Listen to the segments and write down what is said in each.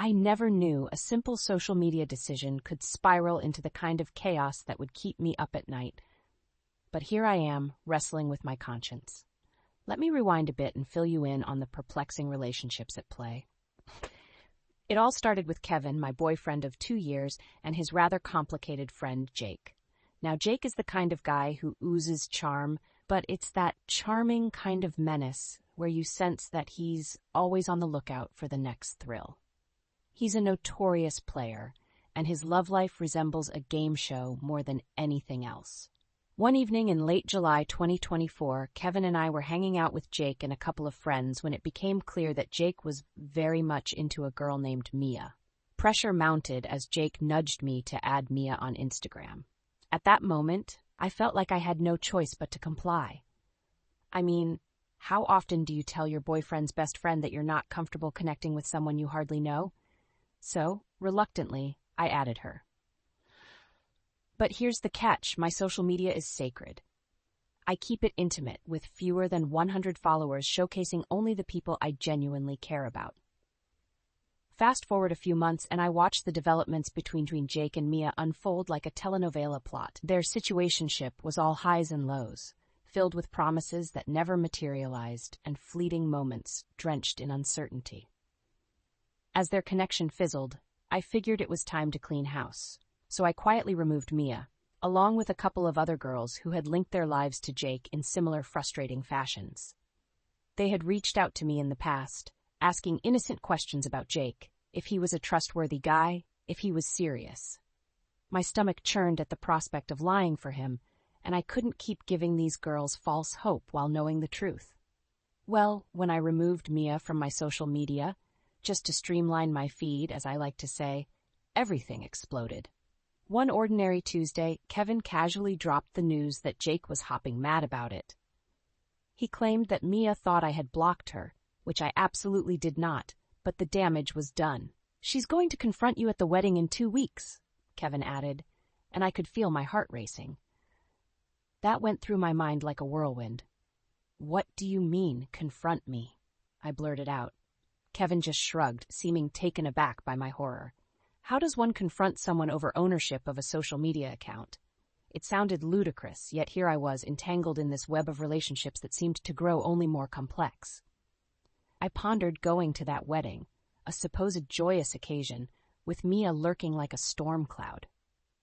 I never knew a simple social media decision could spiral into the kind of chaos that would keep me up at night. But here I am, wrestling with my conscience. Let me rewind a bit and fill you in on the perplexing relationships at play. It all started with Kevin, my boyfriend of 2 years, and his rather complicated friend, Jake. Now, Jake is the kind of guy who oozes charm, but it's that charming kind of menace where you sense that he's always on the lookout for the next thrill. He's a notorious player, and his love life resembles a game show more than anything else. One evening in late July 2024, Kevin and I were hanging out with Jake and a couple of friends when it became clear that Jake was very much into a girl named Mia. Pressure mounted as Jake nudged me to add Mia on Instagram. At that moment, I felt like I had no choice but to comply. I mean, how often do you tell your boyfriend's best friend that you're not comfortable connecting with someone you hardly know? So, reluctantly, I added her. But here's the catch, my social media is sacred. I keep it intimate, with fewer than 100 followers showcasing only the people I genuinely care about. Fast forward a few months and I watch the developments between Jake and Mia unfold like a telenovela plot. Their situationship was all highs and lows, filled with promises that never materialized and fleeting moments drenched in uncertainty. As their connection fizzled, I figured it was time to clean house. So I quietly removed Mia, along with a couple of other girls who had linked their lives to Jake in similar frustrating fashions. They had reached out to me in the past, asking innocent questions about Jake, if he was a trustworthy guy, if he was serious. My stomach churned at the prospect of lying for him, and I couldn't keep giving these girls false hope while knowing the truth. Well, when I removed Mia from my social media, just to streamline my feed, as I like to say, everything exploded. One ordinary Tuesday, Kevin casually dropped the news that Jake was hopping mad about it. He claimed that Mia thought I had blocked her, which I absolutely did not, but the damage was done. "She's going to confront you at the wedding in 2 weeks, Kevin added, and I could feel my heart racing. That went through my mind like a whirlwind. "What do you mean, confront me?" I blurted out. Kevin just shrugged, seeming taken aback by my horror. How does one confront someone over ownership of a social media account? It sounded ludicrous, yet here I was entangled in this web of relationships that seemed to grow only more complex. I pondered going to that wedding, a supposed joyous occasion, with Mia lurking like a storm cloud.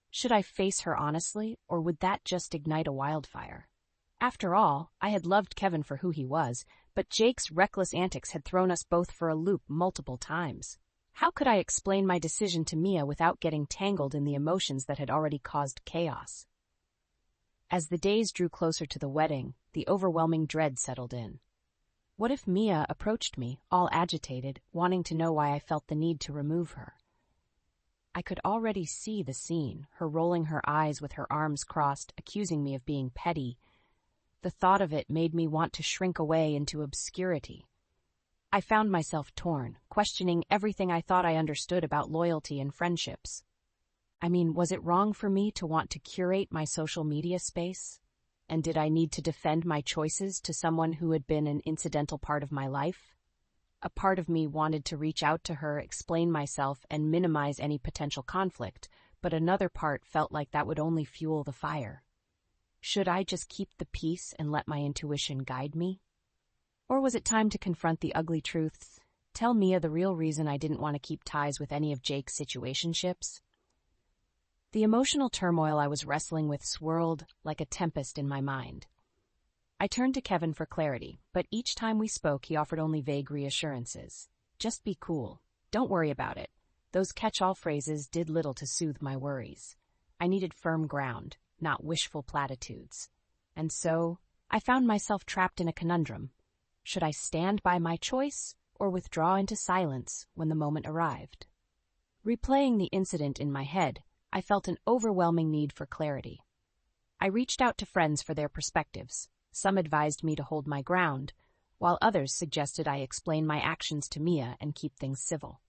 Should I face her honestly, or would that just ignite a wildfire? After all, I had loved Kevin for who he was, but Jake's reckless antics had thrown us both for a loop multiple times. How could I explain my decision to Mia without getting tangled in the emotions that had already caused chaos? As the days drew closer to the wedding, the overwhelming dread settled in. What if Mia approached me, all agitated, wanting to know why I felt the need to remove her? I could already see the scene, her rolling her eyes with her arms crossed, accusing me of being petty. The thought of it made me want to shrink away into obscurity. I found myself torn, questioning everything I thought I understood about loyalty and friendships. I mean, was it wrong for me to want to curate my social media space? And did I need to defend my choices to someone who had been an incidental part of my life? A part of me wanted to reach out to her, explain myself, and minimize any potential conflict, but another part felt like that would only fuel the fire. Should I just keep the peace and let my intuition guide me? Or was it time to confront the ugly truths, tell Mia the real reason I didn't want to keep ties with any of Jake's situationships? The emotional turmoil I was wrestling with swirled like a tempest in my mind. I turned to Kevin for clarity, but each time we spoke he offered only vague reassurances. Just be cool. Don't worry about it. Those catch-all phrases did little to soothe my worries. I needed firm ground, not wishful platitudes. And so, I found myself trapped in a conundrum. Should I stand by my choice, or withdraw into silence when the moment arrived? Replaying the incident in my head, I felt an overwhelming need for clarity. I reached out to friends for their perspectives. Some advised me to hold my ground, while others suggested I explain my actions to Mia and keep things civil.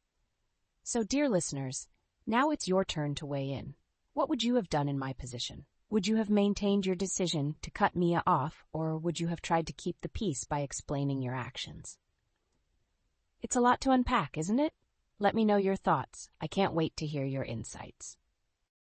So, dear listeners, now it's your turn to weigh in. What would you have done in my position? Would you have maintained your decision to cut Mia off, or would you have tried to keep the peace by explaining your actions? It's a lot to unpack, isn't it? Let me know your thoughts. I can't wait to hear your insights.